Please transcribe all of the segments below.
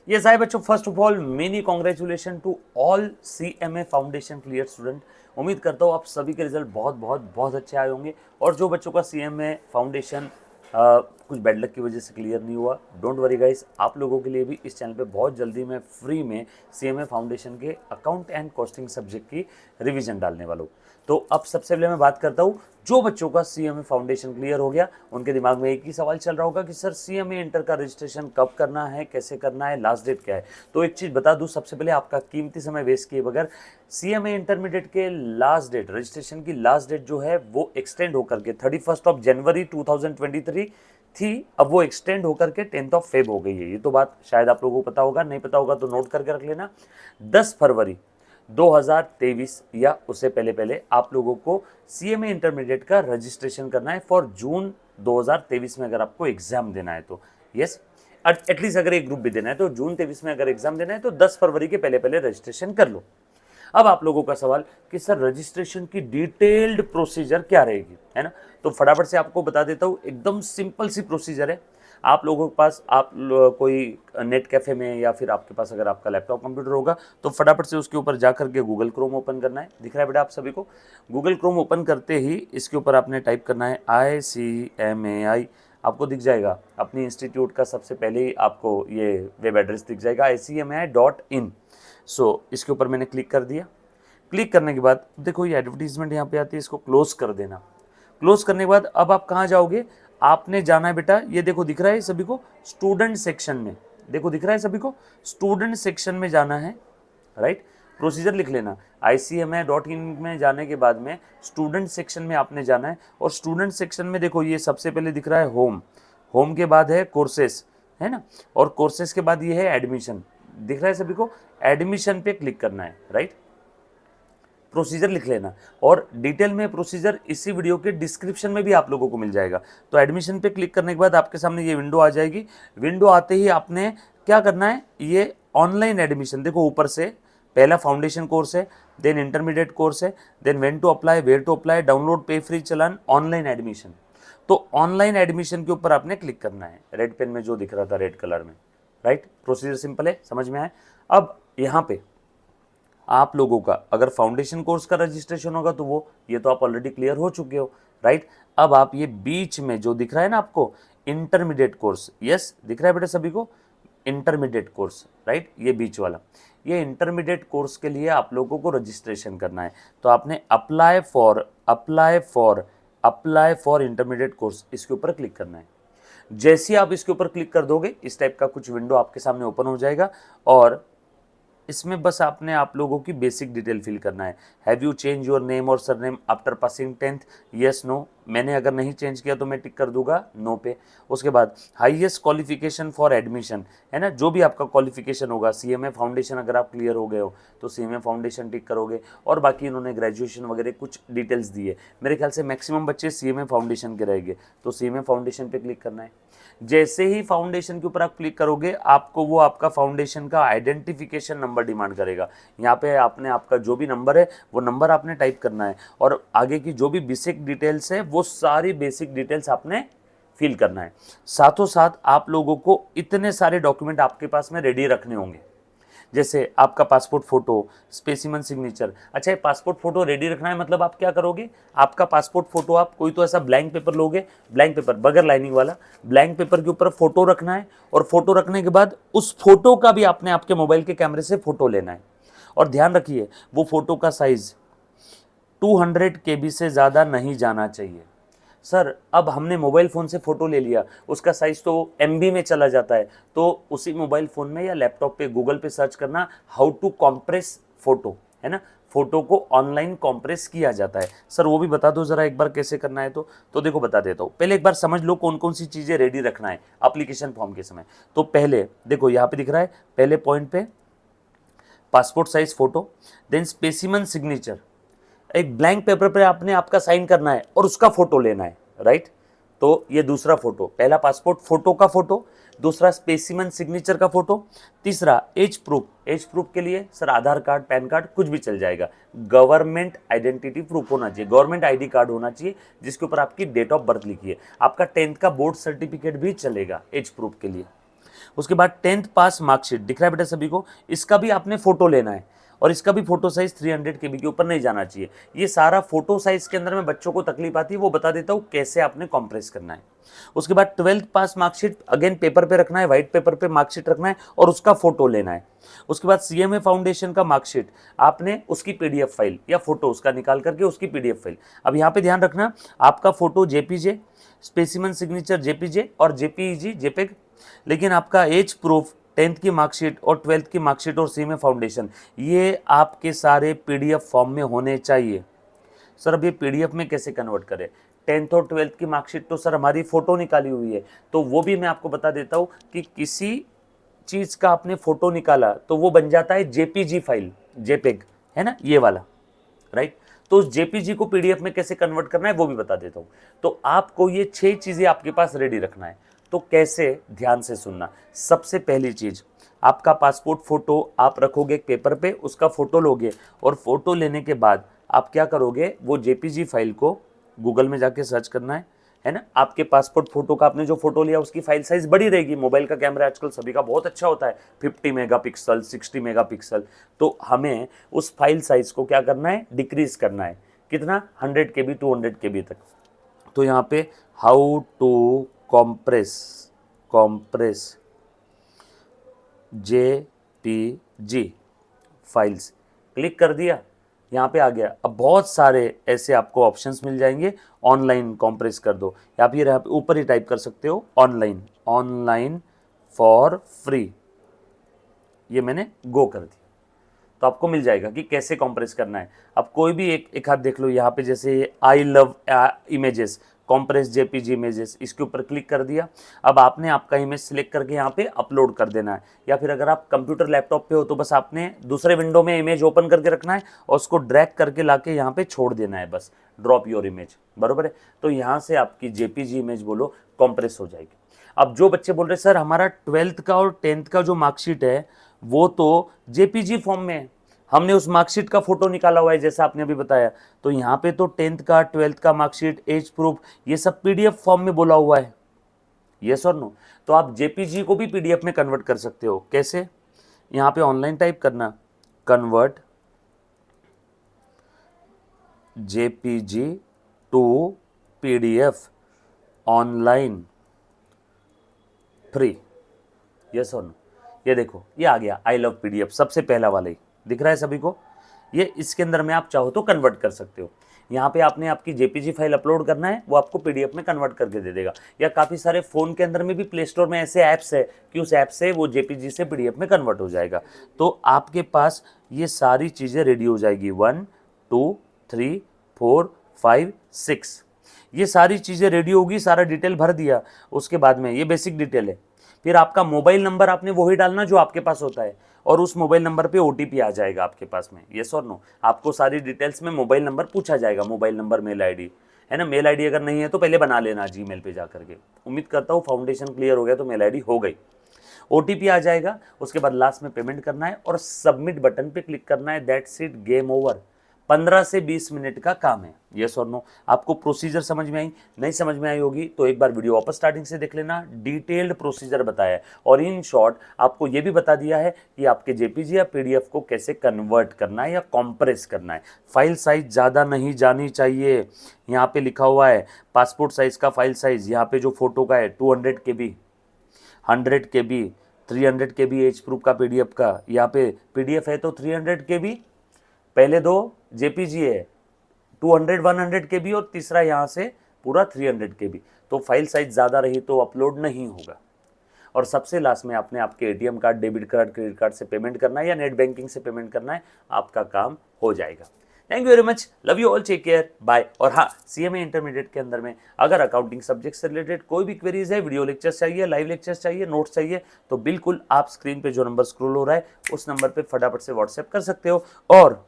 ये सारे बच्चों, first of all many congratulation to all CMA foundation clear student. उम्मीद करता हूँ आप सभी के रिजल्ट बहुत बहुत बहुत अच्छे आए होंगे। और जो बच्चों का सीएमए फाउंडेशन कुछ बैड लक की वजह से क्लियर नहीं हुआ, डोंट वरी गाइस, आप लोगों के लिए भी इस चैनल पे बहुत जल्दी मैं फ्री में सीएमए फाउंडेशन के अकाउंट एंड कॉस्टिंग सब्जेक्ट की रिवीजन डालने वाला हूँ। तो अब सबसे पहले मैं बात करता हूँ, जो बच्चों का सीएमए फाउंडेशन क्लियर हो गया उनके दिमाग में एक ही सवाल चल रहा होगा कि सर सीएमए इंटर का रजिस्ट्रेशन कब करना है, कैसे करना है, लास्ट डेट क्या है। तो एक चीज़ बता दूं, सबसे पहले आपका कीमती समय वेस्ट किए बगैर सीएमए इंटरमीडिएट के लास्ट डेट, रजिस्ट्रेशन की लास्ट डेट जो है वो एक्सटेंड होकर के 31 जनवरी 2023 थी, अब वो एक्सटेंड होकर के 10 फेब हो गई है। ये तो बात शायद आप लोगों को पता होगा, नहीं पता होगा तो नोट करके रख लेना। 10 फरवरी 2023 या उससे पहले पहले आप लोगों को सीएमए इंटरमीडिएट का रजिस्ट्रेशन करना है फॉर जून 2023 में अगर आपको एग्जाम देना है तो। यस, एटलीस्ट अगर एक ग्रुप भी देना है तो जून 23 में अगर एग्जाम देना है तो 10 फरवरी के पहले पहले रजिस्ट्रेशन कर लो। अब आप लोगों का सवाल कि सर रजिस्ट्रेशन की डिटेल्ड प्रोसीजर क्या रहेगी, है ना। तो फटाफट से आपको बता देता हूँ, एकदम सिंपल सी प्रोसीजर है। आप लोगों के पास कोई नेट कैफे में या फिर आपके पास अगर आपका लैपटॉप कंप्यूटर होगा तो फटाफट से उसके ऊपर जा करके गूगल क्रोम ओपन करना है। दिख रहा है बेटा आप सभी को? गूगल क्रोम ओपन करते ही इसके ऊपर आपने टाइप करना है ICMAI, आपको दिख जाएगा अपनी इंस्टीट्यूट का सबसे पहले ही आपको ये वेब एड्रेस दिख जाएगा ICMAI.in। सो इसके ऊपर मैंने क्लिक कर दिया। क्लिक करने के बाद देखो ये एडवर्टीजमेंट यहाँ पे आती है, इसको क्लोज कर देना। क्लोज करने के बाद अब आप कहाँ जाओगे, आपने जाना है बेटा, ये देखो दिख रहा है सभी को स्टूडेंट सेक्शन में, देखो दिख रहा है सभी को स्टूडेंट सेक्शन में जाना है, राइट। प्रोसीजर लिख लेना, ICMAI.in में जाने के बाद में स्टूडेंट सेक्शन में आपने जाना है। और स्टूडेंट सेक्शन में देखो ये सबसे पहले दिख रहा है होम, होम के बाद है कोर्सेस, है ना, और कोर्सेस के बाद ये है एडमिशन, दिख रहा है सभी को। एडमिशन पे क्लिक करना है, राइट। प्रोसीजर लिख लेना और डिटेल में प्रोसीजर इसी वीडियो के डिस्क्रिप्शन में भी आप लोगों को मिल जाएगा। तो एडमिशन पे क्लिक करने के बाद आपके सामने ये विंडो आ जाएगी। विंडो आते ही आपने क्या करना है, ये ऑनलाइन एडमिशन देखो ऊपर से, पहला फाउंडेशन कोर्स है, देन इंटरमीडिएट कोर्स है, then when to apply, where to apply, download pay free challan, online admission. तो ऑनलाइन एडमिशन के ऊपर आपने क्लिक करना है, रेड पेन में जो दिख रहा था रेड कलर में, राइट। प्रोसीजर सिंपल है, समझ में आए। अब यहाँ पे आप लोगों का अगर फाउंडेशन कोर्स का रजिस्ट्रेशन होगा तो वो, ये तो आप ऑलरेडी क्लियर हो चुके हो, राइट। अब आप ये बीच में जो दिख रहा है ना आपको इंटरमीडिएट कोर्स, यस दिख रहा है बेटा सभी को, इंटरमीडिएट कोर्स, राइट, ये बीच वाला, ये इंटरमीडिएट कोर्स के लिए आप लोगों को रजिस्ट्रेशन करना है। तो आपने अप्लाई फॉर इंटरमीडिएट कोर्स, इसके ऊपर क्लिक करना है। जैसे आप इसके ऊपर क्लिक कर दोगे इस टाइप का कुछ विंडो आपके सामने ओपन हो जाएगा और इसमें बस आपने आप लोगों की बेसिक डिटेल फिल करना है। Have you change your name और surname after passing 10th, yes no. मैंने अगर नहीं चेंज किया तो मैं टिक कर दूंगा नो पे। उसके बाद हाईएस्ट क्वालिफिकेशन फॉर एडमिशन, है ना, जो भी आपका क्वालिफिकेशन होगा, सीएमए फाउंडेशन अगर आप क्लियर हो गए हो तो सीएमए फाउंडेशन टिक करोगे। और बाकी इन्होंने ग्रेजुएशन वगैरह कुछ डिटेल्स दी है, मेरे ख्याल से मैक्सिमम बच्चे सीएमए फाउंडेशन के रहेंगे तो सीएमए फाउंडेशन पे क्लिक करना है। जैसे ही फाउंडेशन के ऊपर आप क्लिक करोगे आपको वो आपका फाउंडेशन का आइडेंटिफिकेशन नंबर डिमांड करेगा। यहाँ पे आपने आपका जो भी नंबर है वो नंबर आपने टाइप करना है और आगे की जो भी बेसिक डिटेल्स है वो सारी बेसिक डिटेल्स आपने फिल करना है। साथों साथ आप लोगों को इतने सारे डॉक्यूमेंट आपके पास में रेडी रखने होंगे, जैसे आपका पासपोर्ट फोटो, स्पेसिमन सिग्नेचर। अच्छा, ये पासपोर्ट फोटो रेडी रखना है मतलब आप क्या करोगे, आपका पासपोर्ट फोटो आप कोई तो ऐसा ब्लैंक पेपर लोगे, ब्लैंक पेपर बगैर लाइनिंग वाला, ब्लैंक पेपर के ऊपर फोटो रखना है और फोटो रखने के बाद उस फोटो का भी आपने आपके मोबाइल के कैमरे से फोटो लेना है। और ध्यान रखिए वो फोटो का साइज 200 KB से ज़्यादा नहीं जाना चाहिए। सर अब हमने मोबाइल फ़ोन से फ़ोटो ले लिया, उसका साइज़ तो MB में चला जाता है, तो उसी मोबाइल फ़ोन में या लैपटॉप पे गूगल पे सर्च करना हाउ टू कॉम्प्रेस फ़ोटो, है ना, फ़ोटो को ऑनलाइन कॉम्प्रेस किया जाता है। सर वो भी बता दो ज़रा एक बार कैसे करना है। तो देखो बता देता हूँ, पहले एक बार समझ लो कौन कौन सी चीज़ें रेडी रखना है एप्लीकेशन फॉर्म के समय। तो पहले देखो यहाँ पे दिख रहा है, पहले पॉइंट पे passport size photo, then specimen signature, एक ब्लैंक पेपर पे आपने आपका साइन करना है और उसका फोटो लेना है, राइट। तो ये दूसरा फोटो, पहला पासपोर्ट फोटो का फोटो, दूसरा स्पेसिमन सिग्नेचर का फोटो, तीसरा एज प्रूफ, एज प्रूफ के लिए सर आधार कार्ड, पैन कार्ड कुछ भी चल जाएगा। गवर्नमेंट आइडेंटिटी प्रूफ होना चाहिए, गवर्नमेंट ID कार्ड होना चाहिए जिसके ऊपर आपकी डेट ऑफ बर्थ लिखी है। आपका 10th का बोर्ड सर्टिफिकेट भी चलेगा एज प्रूफ के लिए। उसके बाद 10th पास मार्कशीट दिख रहा है बेटा सभी को, इसका भी आपने फोटो लेना है और इसका भी फोटो साइज 300 KB के ऊपर नहीं जाना चाहिए। ये सारा फोटो साइज के अंदर में बच्चों को तकलीफ आती है, वो बता देता हूँ कैसे आपने कॉम्प्रेस करना है। उसके बाद 12th पास मार्कशीट अगेन पेपर पे रखना है, व्हाइट पेपर पे मार्कशीट रखना है और उसका फोटो लेना है। उसके बाद CMA फाउंडेशन का मार्कशीट आपने उसकी PDF फाइल या फोटो उसका निकाल करके उसकी PDF फाइल। अब यहाँ पे ध्यान रखना, आपका photo JPG, specimen signature JPG और JPEG JPEG, लेकिन आपका एज प्रूफ, 10th की मार्कशीट और 12th की मार्कशीट और CMA फाउंडेशन ये आपके सारे PDF फॉर्म में होने चाहिए। सर अब ये PDF में कैसे कन्वर्ट करें? 10th और 12th की मार्कशीट तो सर हमारी फोटो निकाली हुई है, तो वो भी मैं आपको बता देता हूँ कि किसी चीज का आपने फोटो निकाला तो वो बन जाता है JPG फाइल, JPEG है ना, ये वाला, राइट। तो उस JPG को PDF में कैसे कन्वर्ट करना है वो भी बता देता हूँ। तो आपको ये 6 चीजें आपके पास रेडी रखना है। तो कैसे, ध्यान से सुनना। सबसे पहली चीज, आपका पासपोर्ट फोटो आप रखोगे एक पेपर पे, उसका फोटो लोगे और फोटो लेने के बाद आप क्या करोगे, वो JPG फाइल को गूगल में जाके सर्च करना है ना। आपके पासपोर्ट फोटो का आपने जो फोटो लिया उसकी फाइल साइज बड़ी रहेगी, मोबाइल का कैमरा आजकल सभी का बहुत अच्छा होता है, 50 मेगापिक्सल 60 मेगापिक्सल। तो हमें उस फाइल साइज को क्या करना है, डिक्रीज करना है। कितना, 100 KB 200 KB तक। तो यहाँ पे how to compress JPG files, click कर दिया, यहाँ पे आ गया। अब बहुत सारे ऐसे आपको ऑप्शंस मिल जाएंगे, ऑनलाइन कॉम्प्रेस कर दो, या फिर यहाँ पे ऊपर ही टाइप कर सकते हो ऑनलाइन फॉर फ्री, ये मैंने गो कर दिया। तो आपको मिल जाएगा कि कैसे कॉम्प्रेस करना है। अब कोई भी एक हाथ देख लो, यहाँ पे जैसे I love images, compress JPG images, इसके ऊपर क्लिक कर दिया। अब आपने आपका इमेज सिलेक्ट करके यहाँ पे अपलोड कर देना है, या फिर अगर आप कंप्यूटर लैपटॉप पे हो तो बस आपने दूसरे विंडो में इमेज ओपन करके रखना है और उसको ड्रैग करके लाके यहाँ पे छोड़ देना है, बस ड्रॉप योर इमेज, बरोबर है। तो यहाँ से आपकी JPG इमेज बोलो कॉम्प्रेस हो जाएगी। अब जो बच्चे बोल रहे सर हमारा 12th का और 10th का जो मार्कशीट है वो तो JPG फॉर्म में है, हमने उस मार्कशीट का फोटो निकाला हुआ है जैसा आपने अभी बताया, तो यहाँ पे तो 10th का 12th का मार्कशीट, एज प्रूफ, ये सब PDF फॉर्म में बोला हुआ है, यस और नो। तो आप JPG को भी PDF में कन्वर्ट कर सकते हो। कैसे, यहाँ पे ऑनलाइन टाइप करना, convert JPG to PDF online free, yes और नो। ये देखो ये आ गया, आई लव PDF, सबसे पहला वाला ही दिख रहा है सभी को। ये इसके अंदर में आप चाहो तो कन्वर्ट कर सकते हो। यहाँ पे आपने आपकी JPG फाइल अपलोड करना है, वो आपको PDF में कन्वर्ट करके दे देगा। या काफ़ी सारे फ़ोन के अंदर में भी प्ले स्टोर में ऐसे ऐप्स है कि उस ऐप से वो JPG से PDF में कन्वर्ट हो जाएगा। तो आपके पास ये सारी चीज़ें रेडी हो जाएगी, 1 2 3 4 5 6, ये सारी चीज़ें रेडी होगी, सारा डिटेल भर दिया। उसके बाद में ये बेसिक डिटेल है, फिर आपका मोबाइल नंबर आपने वही डालना जो आपके पास होता है, और उस मोबाइल नंबर पे OTP आ जाएगा आपके पास में, यस और नो। आपको सारी डिटेल्स में मोबाइल नंबर पूछा जाएगा, मोबाइल नंबर, मेल ID है ना। मेल ID अगर नहीं है तो पहले बना लेना Gmail पे जा करके। उम्मीद करता हूँ फाउंडेशन क्लियर हो गया, तो मेल ID हो गई, OTP आ जाएगा। उसके बाद लास्ट में पेमेंट करना है और सबमिट बटन पे क्लिक करना है, दैट्स इट, गेम ओवर। 15 से 20 मिनट का काम है, यस और नो। आपको प्रोसीजर समझ में आई, नहीं समझ में आई होगी तो एक बार वीडियो वापस स्टार्टिंग से देख लेना, डिटेल्ड प्रोसीजर बताया है। और इन शॉर्ट आपको ये भी बता दिया है कि आपके JPG या PDF को कैसे कन्वर्ट करना है या कॉम्प्रेस करना है। फाइल साइज ज़्यादा नहीं जानी चाहिए, यहाँ पे लिखा हुआ है पासपोर्ट साइज का फाइल साइज, यहाँ पे जो फोटो का है 200 KB, 100 KB, 300 KB as proof का PDF का, यहाँ पे PDF है तो 300 KB, पहले दो JPG है 200 100 KB और तीसरा यहाँ से पूरा 300 KB। तो फाइल साइज ज़्यादा रही तो अपलोड नहीं होगा। और सबसे लास्ट में आपने आपके ATM card, debit card, credit card से पेमेंट करना है या नेट बैंकिंग से पेमेंट करना है, आपका काम हो जाएगा। Thank you very much, love you all, take care, bye. और हाँ, CMA इंटरमीडिएट के अंदर में अगर अकाउंटिंग सब्जेक्ट से रिलेटेड कोई भी क्वेरीज है, वीडियो लेक्चर्स चाहिए, लाइव लेक्चर्स चाहिए, नोट्स चाहिए, तो बिल्कुल आप स्क्रीन पे जो नंबर स्क्रॉल हो रहा है उस नंबर पे फटाफट से व्हाट्सएप कर सकते हो। और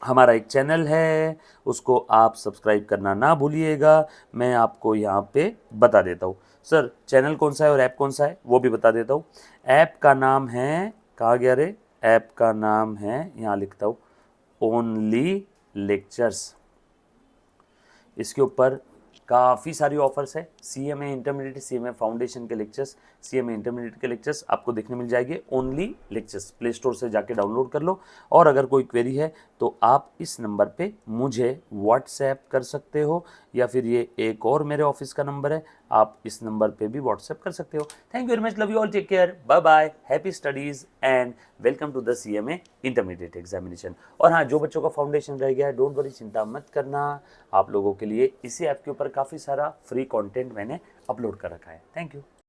हमारा एक चैनल है, उसको आप सब्सक्राइब करना ना भूलिएगा, मैं आपको यहाँ पे बता देता हूँ। सर चैनल कौन सा है और ऐप कौन सा है वो भी बता देता हूँ। ऐप का नाम है, कहाँ गया रे, ऐप का नाम है, यहाँ लिखता हूँ, ओनली लेक्चर्स। इसके ऊपर काफ़ी सारी ऑफर्स है। CMA इंटरमीडिएट, CMA फाउंडेशन के लेक्चर्स, CMA इंटरमीडिएट के लेक्चर्स आपको देखने मिल जाएंगे। ओनली लेक्चर्स प्ले स्टोर से जाके डाउनलोड कर लो। और अगर कोई क्वेरी है तो आप इस नंबर पे मुझे व्हाट्सएप कर सकते हो, या फिर ये एक और मेरे ऑफिस का नंबर है, आप इस नंबर पे भी व्हाट्सएप कर सकते हो। Thank you very much, love you all, take care, bye bye, happy studies and welcome to the CMA intermediate examination. और हाँ, जो बच्चों का फाउंडेशन रह गया है, डोंट वरी, चिंता मत करना। आप लोगों के लिए इसी ऐप के ऊपर काफ़ी सारा फ्री कंटेंट मैंने अपलोड कर रखा है। Thank you.